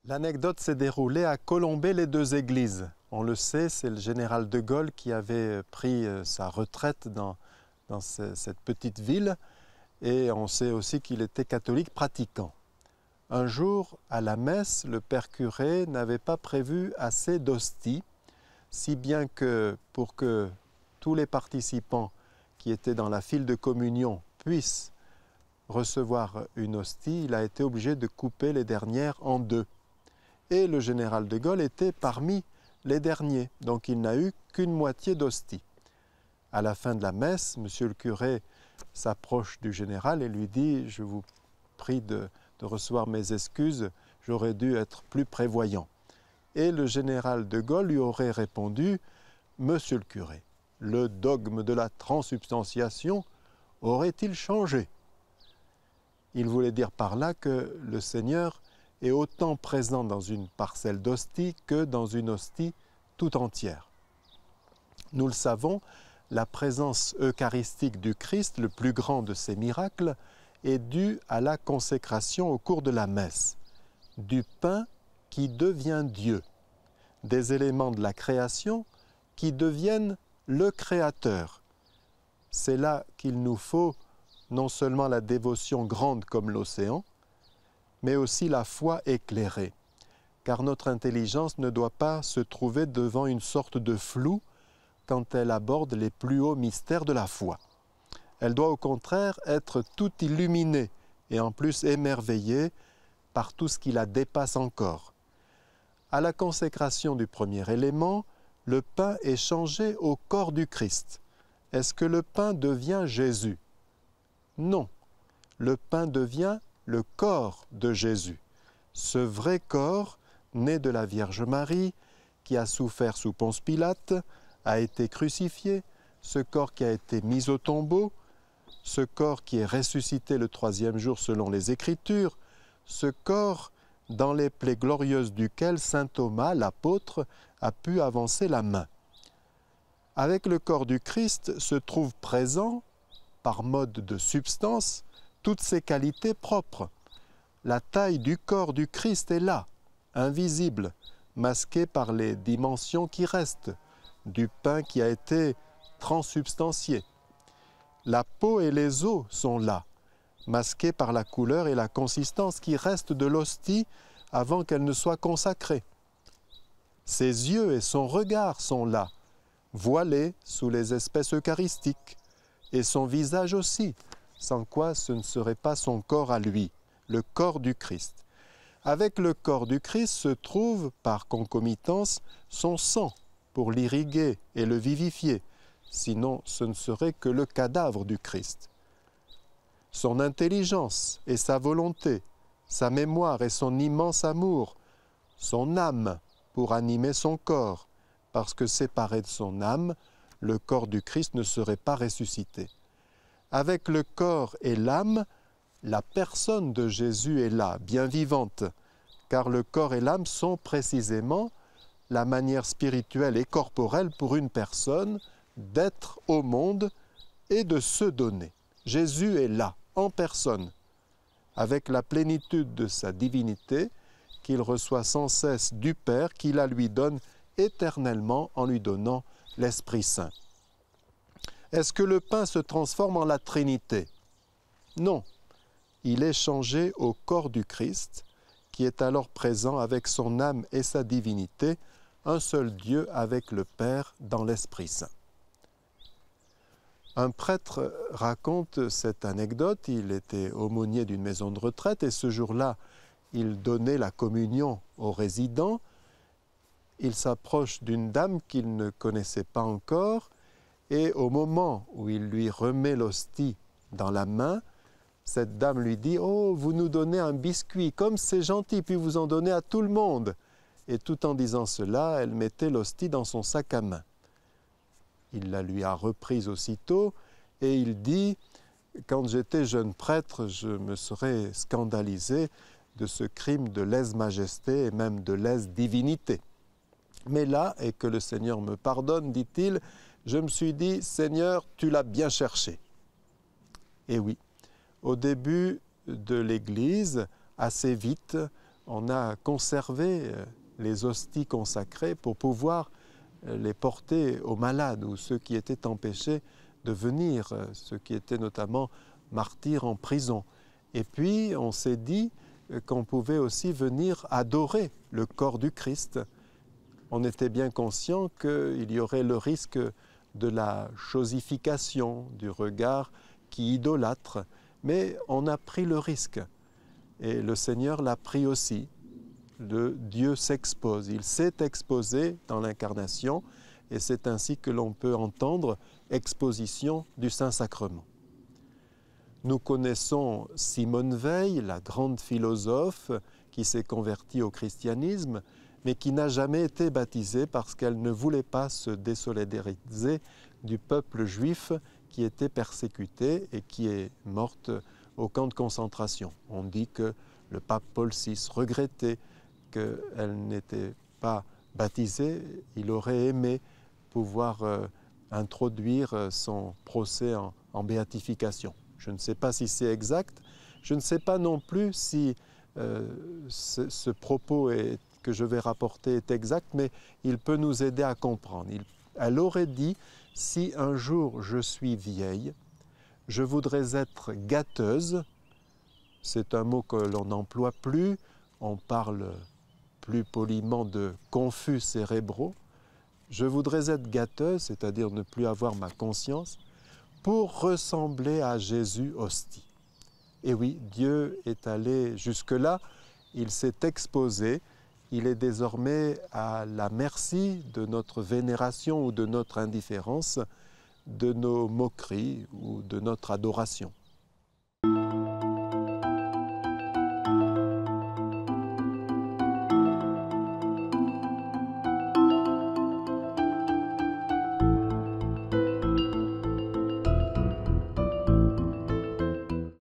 L'anecdote s'est déroulée à Colombey-les-Deux-Églises. On le sait, c'est le général de Gaulle qui avait pris sa retraite dans cette petite ville et on sait aussi qu'il était catholique pratiquant. Un jour, à la messe, le père curé n'avait pas prévu assez d'hosties, si bien que pour que tous les participants qui étaient dans la file de communion puissent recevoir une hostie, il a été obligé de couper les dernières en deux. Et le général de Gaulle était parmi les derniers, donc il n'a eu qu'une moitié d'hostie. À la fin de la messe, monsieur le curé s'approche du général et lui dit « Je vous prie de recevoir mes excuses, j'aurais dû être plus prévoyant. » Et le général de Gaulle lui aurait répondu « Monsieur le curé, le dogme de la transsubstantiation aurait-il changé ?» Il voulait dire par là que le Seigneur est autant présent dans une parcelle d'hostie que dans une hostie tout entière. Nous le savons, la présence eucharistique du Christ, le plus grand de ses miracles, est due à la consécration au cours de la messe, du pain qui devient Dieu, des éléments de la création qui deviennent le Créateur. C'est là qu'il nous faut non seulement la dévotion grande comme l'océan, mais aussi la foi éclairée, car notre intelligence ne doit pas se trouver devant une sorte de flou quand elle aborde les plus hauts mystères de la foi. Elle doit au contraire être tout illuminée et en plus émerveillée par tout ce qui la dépasse encore. À la consécration du premier élément, le pain est changé au corps du Christ. Est-ce que le pain devient Jésus? Non, le pain devient le corps de Jésus. Ce vrai corps, né de la Vierge Marie, qui a souffert sous Ponce Pilate, a été crucifié, ce corps qui a été mis au tombeau, ce corps qui est ressuscité le troisième jour selon les Écritures, ce corps dans les plaies glorieuses duquel saint Thomas, l'apôtre, a pu avancer la main. Avec le corps du Christ se trouve présent, par mode de substance, toutes ses qualités propres. La taille du corps du Christ est là, invisible, masquée par les dimensions qui restent, du pain qui a été transsubstantié. La peau et les os sont là, masqués par la couleur et la consistance qui restent de l'hostie avant qu'elle ne soit consacrée. Ses yeux et son regard sont là, voilés sous les espèces eucharistiques, et son visage aussi, sans quoi ce ne serait pas son corps à lui, le corps du Christ. Avec le corps du Christ se trouve, par concomitance, son sang pour l'irriguer et le vivifier, sinon ce ne serait que le cadavre du Christ. Son intelligence et sa volonté, sa mémoire et son immense amour, son âme pour animer son corps, parce que séparé de son âme, le corps du Christ ne serait pas ressuscité. Avec le corps et l'âme, la personne de Jésus est là, bien vivante, car le corps et l'âme sont précisément la manière spirituelle et corporelle pour une personne d'être au monde et de se donner. Jésus est là, en personne, avec la plénitude de sa divinité qu'il reçoit sans cesse du Père, qui la lui donne éternellement en lui donnant l'Esprit Saint. Est-ce que le pain se transforme en la Trinité? Non, il est changé au corps du Christ, qui est alors présent avec son âme et sa divinité, un seul Dieu avec le Père dans l'Esprit Saint. Un prêtre raconte cette anecdote. Il était aumônier d'une maison de retraite et ce jour-là, il donnait la communion aux résidents. Il s'approche d'une dame qu'il ne connaissait pas encore et au moment où il lui remet l'hostie dans la main, cette dame lui dit « Oh, vous nous donnez un biscuit, comme c'est gentil, puis vous en donnez à tout le monde !» Et tout en disant cela, elle mettait l'hostie dans son sac à main. Il la lui a reprise aussitôt et il dit « Quand j'étais jeune prêtre, je me serais scandalisé de ce crime de lèse-majesté et même de lèse-divinité. Mais là, et que le Seigneur me pardonne, dit-il, je me suis dit, Seigneur, tu l'as bien cherché. » Et oui, au début de l'Église, assez vite, on a conservé les hosties consacrées pour pouvoir les porter aux malades ou ceux qui étaient empêchés de venir, ceux qui étaient notamment martyrs en prison. Et puis on s'est dit qu'on pouvait aussi venir adorer le corps du Christ. On était bien conscient qu'il y aurait le risque de la chosification, du regard qui idolâtre, mais on a pris le risque. Et le Seigneur l'a pris aussi. Dieu s'expose, il s'est exposé dans l'incarnation et c'est ainsi que l'on peut entendre exposition du Saint-Sacrement. Nous connaissons Simone Veil, la grande philosophe qui s'est convertie au christianisme, mais qui n'a jamais été baptisée parce qu'elle ne voulait pas se désolidariser du peuple juif qui était persécuté et qui est morte au camp de concentration. On dit que le pape Paul VI regrettait qu'elle n'était pas baptisée. Il aurait aimé pouvoir introduire son procès en béatification. Je ne sais pas si c'est exact. Je ne sais pas non plus si ce propos que je vais rapporter est exact, mais il peut nous aider à comprendre. Elle aurait dit, si un jour je suis vieille, je voudrais être gâteuse. C'est un mot que l'on n'emploie plus. On parle plus poliment de confus cérébraux. Je voudrais être gâteuse, c'est-à-dire ne plus avoir ma conscience, pour ressembler à Jésus hostie. Et oui, Dieu est allé jusque-là, il s'est exposé, il est désormais à la merci de notre vénération ou de notre indifférence, de nos moqueries ou de notre adoration.